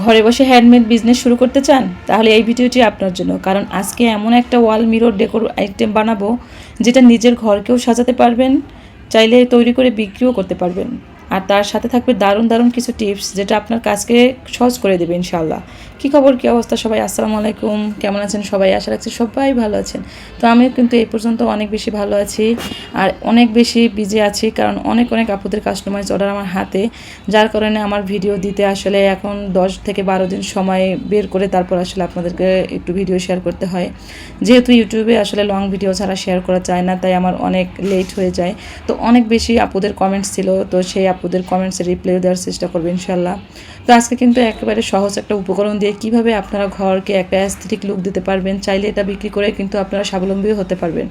ঘরে বসে handmade business শুরু করতে চান, তাহলে এই ভিডিওটি আপনার জন্য। কারণ আজকে এমন একটা ওয়াল মিরর ডেকোর আইটেম বানাবো যেটা নিজের ঘরকেও সাজাতে পারবেন, চাইলে তৈরি করে বিক্রিও করতে পারবেন। আর তার সাথে থাকবে দারুণ দারুণ কিছু টিপস যেটা আপনার কাজকে সহজ করে দেবে ইনশাআল্লাহ। কী খবর, কী অবস্থা সবাই? আসসালামু আলাইকুম, কেমন আছেন সবাই? আশা রাখছি সবাই ভালো আছেন। তো আমিও কিন্তু এই পর্যন্ত অনেক বেশি ভালো আছি আর অনেক বেশি বিজি আছি, কারণ অনেক আপুদের কাস্টমাইজ অর্ডার আমার হাতে, যার কারণে আমার ভিডিও দিতে আসলে এখন 10 থেকে 12 দিন সময় বের করে তারপর আসলে আপনাদেরকে একটু ভিডিও শেয়ার করতে হয়। যেহেতু ইউটিউবে আসলে লং ভিডিও ছাড়া শেয়ার করা যায় না, তাই আমার অনেক লেট হয়ে যায়। তো অনেক বেশি আপুদের কমেন্টস ছিল, তো সেই আপুদের কমেন্টসের রিপ্লাই দেওয়ার চেষ্টা করবে ইনশাল্লাহ। তো আজকে কিন্তু একেবারে সহজ একটা উপকরণ দিয়ে কিভাবে আপনারা ঘরকে একটা অ্যাস্থেটিক লুক দিতে পারবেন, চাইলে এটা বিক্রি করে কিন্তু আপনারা স্বাবলম্বীও হতে পারবেন।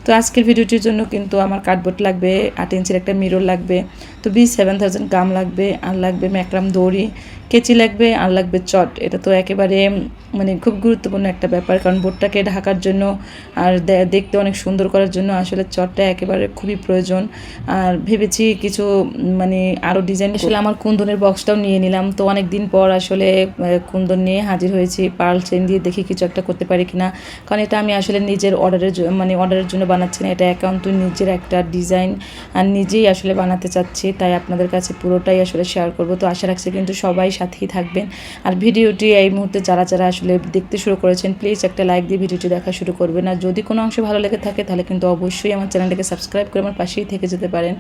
তো আজকের ভিডিওটির জন্য কিন্তু আমার কার্ডবোর্ড লাগবে, 8 ইঞ্চির একটা মিরর লাগবে, তো B7000 গাম লাগবে, আর লাগবে ম্যাক্রাম দড়ি, কেচি লাগবে, আর লাগবে চট। এটা তো একেবারে মানে খুব গুরুত্বপূর্ণ একটা ব্যাপার, কারণ বোর্ডটাকে ঢাকার জন্য আর দেখতে অনেক সুন্দর করার জন্য আসলে চটটা একেবারে খুবই প্রয়োজন। আর ভেবেছি কিছু মানে আরও ডিজাইন, আসলে আমার কুন্দনের বক্সটাও নিয়ে নিলাম। তো অনেক দিন পর আসলে কুন্দন নিয়ে হাজির হয়েছি, পার্ল চেন দিয়ে দেখি কিছু একটা করতে পারি কিনা, কারণ এটা আমি আসলে নিজের অর্ডারের জন্য বানাচ্ছি না, এটা একান্ত নিজের একটা ডিজাইন আর নিজেই আসলে বানাতে চাচ্ছি, তাই আপনাদের কাছে পুরোটাই আসলে শেয়ার করব। তো আশা রাখছি কিন্তু সবাই সাথেই থাকবেন। আর ভিডিওটি এই মুহূর্তে যারা আসলে দেখতে শুরু করেছেন, প্লিজ একটা লাইক দিয়ে ভিডিওটি দেখা শুরু করবেন। আর যদি কোনো অংশ ভালো লেগে থাকে তাহলে কিন্তু অবশ্যই আমার চ্যানেলটাকে সাবস্ক্রাইব করে আমার পাশেই থেকে যেতে পারেন।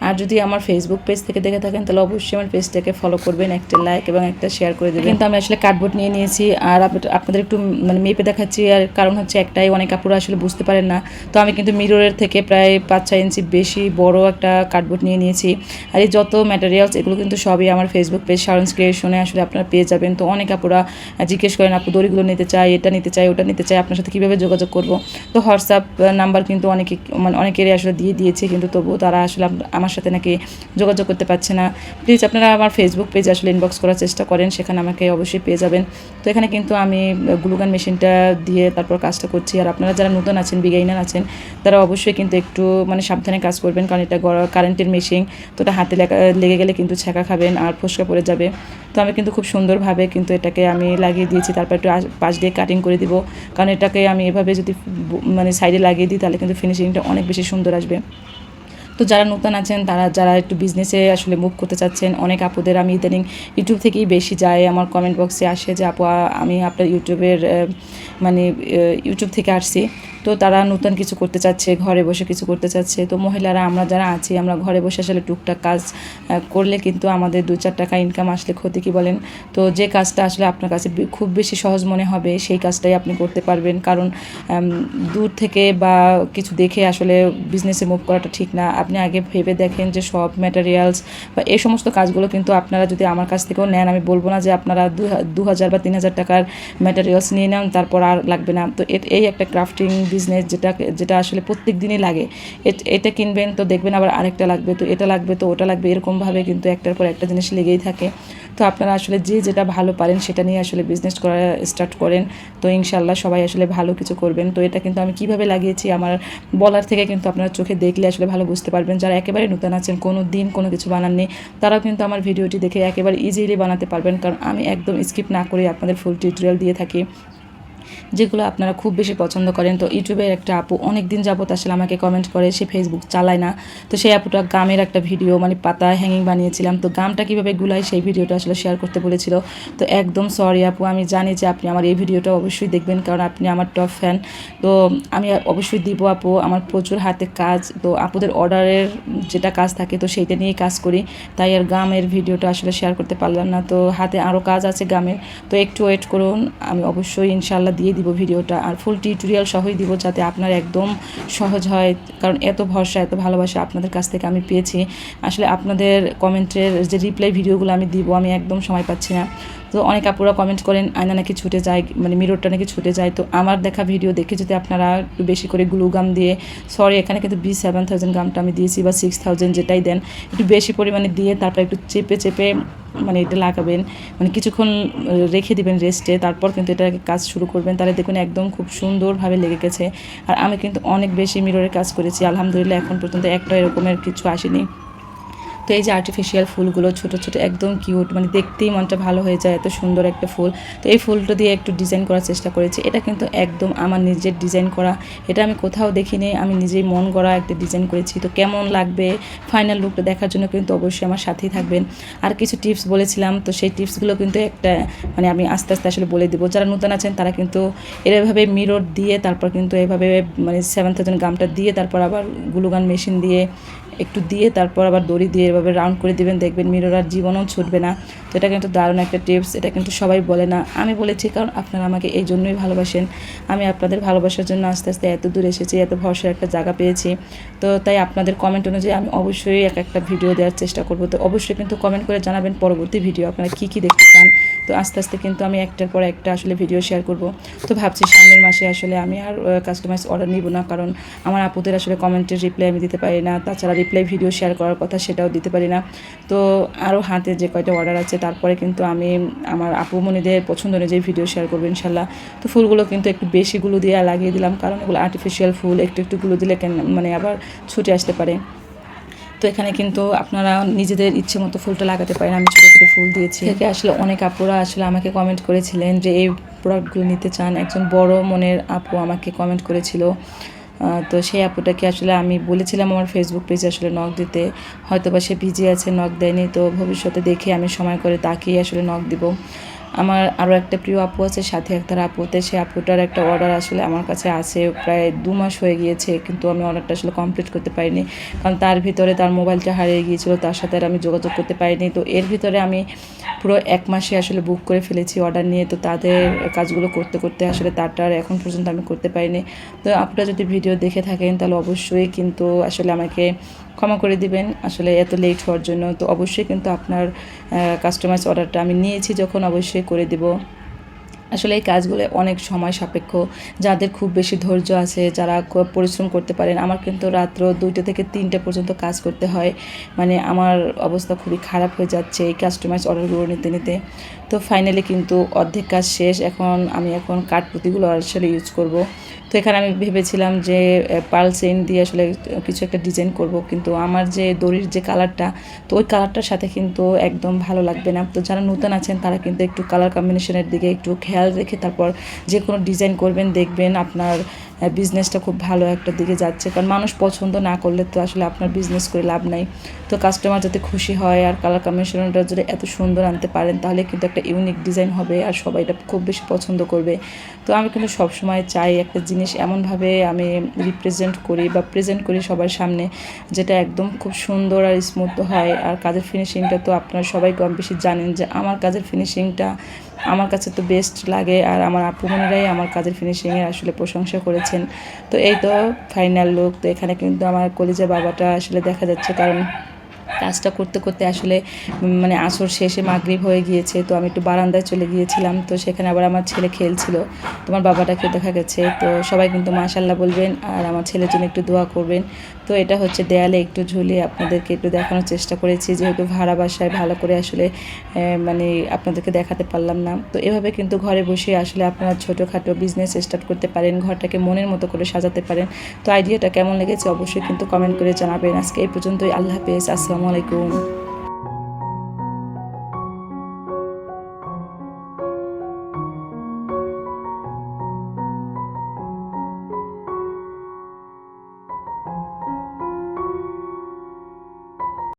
আর যদি আমার ফেসবুক পেজ থেকে দেখে থাকেন তাহলে অবশ্যই আমার পেজটাকে ফলো করবেন, একটা লাইক এবং একটা শেয়ার করে দেবেন। কিন্তু আমি আসলে কার্ডবোর্ড নিয়ে নিয়েছি, আর আপনাদের একটু মানে মেপে দেখাচ্ছি। আর কারণ হচ্ছে একটাই, অনেক আপুরা আসলে বুঝতে পারেন না। তো আমি কিন্তু মিররের থেকে প্রায় 5-6 ইঞ্চি বেশি বড় একটা কার্ডবোর্ড নিয়ে নিয়েছি। আর এই যত ম্যাটেরিয়ালস এগুলো কিন্তু সবই আমার ফেসবুক পেজ শারনস ক্রিয়েশনে আসলে আপনারা পেয়ে যাবেন। তো অনেক আপুরা জিজ্ঞেস করেন, আপু দড়িগুলো নিতে চাই, এটা নিতে চাই, ওটা নিতে চাই, আপনার সাথে কীভাবে যোগাযোগ করব। তো হোয়াটসঅ্যাপ নাম্বার কিন্তু অনেকেরই আসলে দিয়ে দিয়েছে, কিন্তু তবুও তারা আসলে আমার সাথে নাকি যোগাযোগ করতে পারছে না। প্লিজ আপনারা আমার ফেসবুক পেজ আসলে ইনবক্স করার চেষ্টা করেন, সেখানে আমাকে অবশ্যই পেয়ে যাবেন। তো এখানে কিন্তু আমি গ্লুগান মেশিনটা দিয়ে তারপর কাজটা করছি। আর আপনারা যারা নতুন আছেন, বিগাইনার আছেন, তারা অবশ্যই কিন্তু একটু মানে সাবধানে কাজ করবেন, কারণ এটা কারেন্টের মেশিন, তো এটা হাতে লেগে গেলে কিন্তু ছ্যাঁকা খাবেন আর ফোসকা পড়ে যাবে। তো আমি কিন্তু খুব সুন্দরভাবে কিন্তু এটাকে আমি লাগিয়ে দিয়েছি, তারপর একটু পাশ দিয়ে কাটিং করে দিব, কারণ এটাকে আমি এভাবে যদি মানে সাইডে লাগিয়ে দিই তাহলে কিন্তু ফিনিশিংটা অনেক বেশি সুন্দর আসবে। তো যারা নতুন আছেন, যারা একটু বিজনেসে আসলে মুভ করতে চাচ্ছেন, অনেক আপুদের আমি ইদানিং ইউটিউব থেকেই বেশি যায়, আমার কমেন্ট বক্সে আসে যে আপু আমি আপনার ইউটিউব থেকে আসছি। তো তারা নতুন কিছু করতে চাচ্ছে, ঘরে বসে কিছু করতে চাচ্ছে। তো মহিলারা আমরা যারা আছি, আমরা ঘরে বসে আসলে টুকটাক কাজ করলে কিন্তু আমাদের 2-4 টাকা ইনকাম আসলে ক্ষতি কি বলেন? তো যে কাজটা আসলে আপনার কাছে খুব বেশি সহজ মনে হবে সেই কাজটাই আপনি করতে পারবেন, কারণ দূর থেকে বা কিছু দেখে আসলে বিজনেসে মুভ করাটা ঠিক না। আপনি আগে ভেবে দেখেন যে সব ম্যাটেরিয়ালস বা এই সমস্ত কাজগুলো কিন্তু আপনারা যদি আমার কাছ থেকেও নেন, আমি বলবো না যে আপনারা 2000 বা 3000 টাকার ম্যাটেরিয়ালস নিয়ে নেন তারপর আর লাগবে না। তো এই একটা ক্রাফটিং বিজনেস যেটা আসলে প্রত্যেক দিনই লাগে, এটা কিনবেন তো দেখবেন আবার আরেকটা লাগবে, তো এটা লাগবে, তো ওটা লাগবে, এরকমভাবে কিন্তু একটার পর একটা জিনিস লেগেই থাকে। তো আপনারা আসলে যেটা ভালো পারেন সেটা নিয়ে আসলে বিজনেস করা স্টার্ট করেন, তো ইনশাল্লাহ সবাই আসলে ভালো কিছু করবেন। তো এটা কিন্তু আমি কিভাবে লাগিয়েছি আমার বলার থেকে কিন্তু আপনারা চোখে দেখলে আসলে ভালো বুঝতে পারবেন। যারা একেবারে নতুন আছেন, কোনো দিন কোনো কিছু বানাননি, তারাও কিন্তু আমার ভিডিওটি দেখে একেবারে ইজিলি বানাতে পারবেন, কারণ আমি একদম স্কিপ না করে আপনাদের ফুল টিউটোরিয়াল দিয়ে থাকি, যেগুলো আপনারা খুব বেশি পছন্দ করেন। তো ইউটিউবের একটা আপু অনেক দিন যাবত আসলে আমাকে কমেন্ট করে, সে ফেসবুক চালায় না। তো সেই আপুটা গামের একটা ভিডিও মানে পাতা হ্যাঙ্গিং বানিয়েছিলাম, তো গামটা কীভাবে গুলাই সেই ভিডিওটা আসলে শেয়ার করতে বলেছিল। তো একদম সরি আপু, আমি জানি যে আপনি আমার এই ভিডিওটা অবশ্যই দেখবেন, কারণ আপনি আমার টপ ফ্যান। তো আমি অবশ্যই দিব আপু, আমার প্রচুর হাতে কাজ, তো আপুদের অর্ডারের যেটা কাজ থাকে তো সেইটা নিয়েই কাজ করি, তাই আর গামের ভিডিওটা আসলে শেয়ার করতে পারলাম না। তো হাতে আরও কাজ আছে গামের, তো একটু ওয়েট করুন, আমি অবশ্যই ইনশাল্লাহ দিয়ে দিব ভিডিওটা, আর ফুল টিউটোরিয়াল সহই দিব যাতে আপনার একদম সহজ হয়, কারণ এত ভরসা এত ভালোবাসা আপনাদের কাছ থেকে আমি পেয়েছি। আসলে আপনাদের কমেন্টের যে রিপ্লাই ভিডিওগুলো আমি দিব, আমি একদম সময় পাচ্ছি না। তো অনেক আপুরা কমেন্ট করেন আয়না নাকি ছুটে যায়, মানে মিররটা নাকি ছুটে যায়। তো আমার দেখা ভিডিও দেখে যদি আপনারা একটু বেশি করে গ্লু গাম দিয়ে, সরি এখানে কিন্তু B7000 গামটা আমি দিয়েছি, বা 6000 যেটাই দেন, একটু বেশি পরিমাণে দিয়ে তারপর একটু চেপে মানে এটা লাগাবেন, মানে কিছুক্ষণ রেখে দিবেন রেস্টে, তারপর কিন্তু এটাকে কাজ শুরু করবেন, তাহলে দেখুন একদম খুব সুন্দরভাবে লেগে গেছে। আর আমি কিন্তু অনেক বেশি মিররের কাজ করেছি, আলহামদুলিল্লাহ এখন পর্যন্ত একটা এরকমের কিছু আসেনি। তো তো এই যে আর্টিফিশিয়াল ফুলগুলো ছোট ছোট একদম কিউট, মানে দেখতেই মনটা ভালো হয়ে যায়, এত সুন্দর একটা ফুল। তো এই ফুলটা দিয়ে একটু ডিজাইন করার চেষ্টা করেছি। এটা কিন্তু একদম আমার নিজের ডিজাইন করা, এটা আমি কোথাও দেখিনি, আমি নিজেই মন গড়া একটা ডিজাইন করেছি। তো কেমন লাগবে ফাইনাল লুকটা দেখার জন্য কিন্তু অবশ্যই আমার সাথেই থাকবেন। আর কিছু টিপস বলেছিলাম, তো সেই টিপসগুলো কিন্তু একটা মানে আমি আস্তে আস্তে আসলে বলে দেবো। যারা নতুন আছেন তারা কিন্তু এভাবে মিরর দিয়ে তারপর কিন্তু এভাবে মানে 7000 গামটা দিয়ে তারপর আবার গ্লুগান মেশিন দিয়ে একটু দিয়ে তারপর আবার দড়ি দিয়ে এভাবে রাউন্ড করে দিবেন, দেখবেন মিরর আর জীবনও ছুটবে না। তো এটা কিন্তু দারুণ একটা টিপস, এটা কিন্তু সবাই বলে না, আমি বলেছি কারণ আপনারা আমাকে এই জন্যই ভালোবাসেন। আমি আপনাদের ভালোবাসার জন্য আস্তে আস্তে এত দূর এসেছি, এত ভরসার একটা জায়গা পেয়েছি। তো তাই আপনাদের কমেন্ট অনুযায়ী আমি অবশ্যই একটা ভিডিও দেওয়ার চেষ্টা করব। তো অবশ্যই কিন্তু কমেন্ট করে জানাবেন পরবর্তী ভিডিও আপনারা কী কী দেখতে চান। তো আস্তে আস্তে কিন্তু আমি একটার পর একটা আসলে ভিডিও শেয়ার করব। তো ভাবছি সামনের মাসে আসলে আমি আর কাস্টমাইজ অর্ডার নিব না, কারণ আমার আপুদের আসলে কমেন্টের রিপ্লাই আমি দিতে পারি না, তাছাড়া রিপ্লাই ভিডিও শেয়ার করার কথা সেটাও দিতে পারি না। তো আরও হাতে যে কয়টা অর্ডার আছে তারপরে কিন্তু আমি আমার আপুমণিদের পছন্দ অনুযায়ী ভিডিও শেয়ার করবো ইনশাল্লাহ। তো ফুলগুলো কিন্তু একটু বেশি গুলো দিয়ে লাগিয়ে দিলাম, কারণ এগুলো আর্টিফিশিয়াল ফুল, একটু একটু গুলো দিলে মানে আবার ছুটে আসতে পারে। তো এখানে কিন্তু আপনারা নিজেদের ইচ্ছে মতো ফুলটা লাগাতে পারেন, আমি ছোটো ছোটো ফুল দিয়েছি। থেকে আসলে অনেক আপুরা আসলে আমাকে কমেন্ট করেছিলেন যে এই প্রোডাক্টগুলো নিতে চান। একজন বড় মনের আপু আমাকে কমেন্ট করেছিল, তো সেই আপুটাকে আসলে আমি বলেছিলাম আমার ফেসবুক পেজে আসলে নক দিতে, হয়তো বা সে বিজি আছে নক দেয়নি। তো ভবিষ্যতে দেখে আমি সময় করে তাকেই আসলে নক দিব। আমার আরও একটা প্রিয় আপু আছে সাথে একটা আপুতে, সেই আপুটার একটা অর্ডার আসলে আমার কাছে আছে, প্রায় 2 মাস হয়ে গিয়েছে, কিন্তু আমি অর্ডারটা আসলে কমপ্লিট করতে পারিনি, কারণ তার ভিতরে তার মোবাইলটা হারিয়ে গিয়েছিল, তার সাথে আর আমি যোগাযোগ করতে পারিনি। তো এর ভিতরে আমি পুরো 1 মাসে আসলে বুক করে ফেলেছি অর্ডার নিয়ে। তো তাদের কাজগুলো করতে করতে আসলে তারটা আর এখন পর্যন্ত আমি করতে পারিনি। তো আপুটা যদি ভিডিও দেখে থাকেন তাহলে অবশ্যই কিন্তু আসলে আমাকে ক্ষমা করে দিবেন আসলে এত লেট হওয়ার জন্য। তো অবশ্যই কিন্তু আপনার কাস্টমাইজ অর্ডারটা আমি নিয়েছি যখন অবশ্যই করে দেব। আসলে এই কাজগুলো অনেক সময় সাপেক্ষ, যাদের খুব বেশি ধৈর্য আছে, যারা পরিশ্রম করতে পারেন। আমার কিন্তু রাত্র 2টা থেকে 3টা পর্যন্ত কাজ করতে হয়, মানে আমার অবস্থা খুবই খারাপ হয়ে যাচ্ছে এই কাস্টমাইজ অর্ডারগুলো নিতে নিতে। তো ফাইনালি কিন্তু অর্ধেক কাজ শেষ, আমি এখন কাঠপুঁতিগুলো আসলে ইউজ করব। তো এখানে আমি ভেবেছিলাম যে পার্ল চেইন দিয়ে আসলে কিছু একটা ডিজাইন করব, কিন্তু আমার যে দড়ির যে কালারটা, তো ওই কালারটার সাথে কিন্তু একদম ভালো লাগবে না। তো যারা নতুন আছেন তারা কিন্তু একটু কালার কম্বিনেশনের দিকে একটু খেয়াল রেখে তারপর যে কোনো ডিজাইন করবেন, দেখবেন আপনার বিজনেসটা খুব ভালো একটা দিকে যাচ্ছে। কারণ মানুষ পছন্দ না করলে তো আসলে আপনার বিজনেস করে লাভ নাই। তো কাস্টমার যাতে খুশি হয় আর কালার কম্বিনেশনটা যদি এত সুন্দর আনতে পারেন তাহলে কিন্তু একটা ইউনিক ডিজাইন হবে আর সবাই এটা খুব বেশি পছন্দ করবে। তো আমি কিন্তু সবসময় চাই একটা জিনিস এমনভাবে আমি রিপ্রেজেন্ট করি বা প্রেজেন্ট করি সবার সামনে, যেটা একদম খুব সুন্দর আর স্মুথ হয়। আর কাজের ফিনিশিংটা তো আপনারা সবাই কম বেশি জানেন যে আমার কাজের ফিনিশিংটা আমার কাছে তো বেস্ট লাগে, আর আমার আপুমণিরাই আমার কাজের ফিনিশিংয়ের আসলে প্রশংসা করেছেন। তো এই তো ফাইনাল লুক। তো এখানে কিন্তু আমার কলিজা বাবাটা আসলে দেখা যাচ্ছে, কারণ কাজটা করতে করতে আসলে মানে আসর শেষে মাগরিব হয়ে গিয়েছে। তো আমি একটু বারান্দায় চলে গিয়েছিলাম, তো সেখানে আবার আমার ছেলে খেলছিল, তোমার বাবাটাকে দেখা গেছে। তো সবাই কিন্তু মাশাল্লাহ বলবেন আর আমার ছেলের জন্য একটু দোয়া করবেন। তো এটা হচ্ছে দেয়ালে একটু ঝুলিয়ে আপনাদেরকে একটু দেখানোর চেষ্টা করেছি, যেহেতু ভাড়া বাসায় ভালো করে আসলে মানে আপনাদেরকে দেখাতে পারলাম না। তো এভাবে কিন্তু ঘরে বসে আসলে আপনারা ছোটোখাটো বিজনেস স্টার্ট করতে পারেন, ঘরটাকে মনের মতো করে সাজাতে পারেন। তো আইডিয়াটা কেমন লেগেছে অবশ্যই কিন্তু কমেন্ট করে জানাবেন। আজকে এই পর্যন্তই, আল্লাহ হাফেজ, আসসালামু আলাইকুম।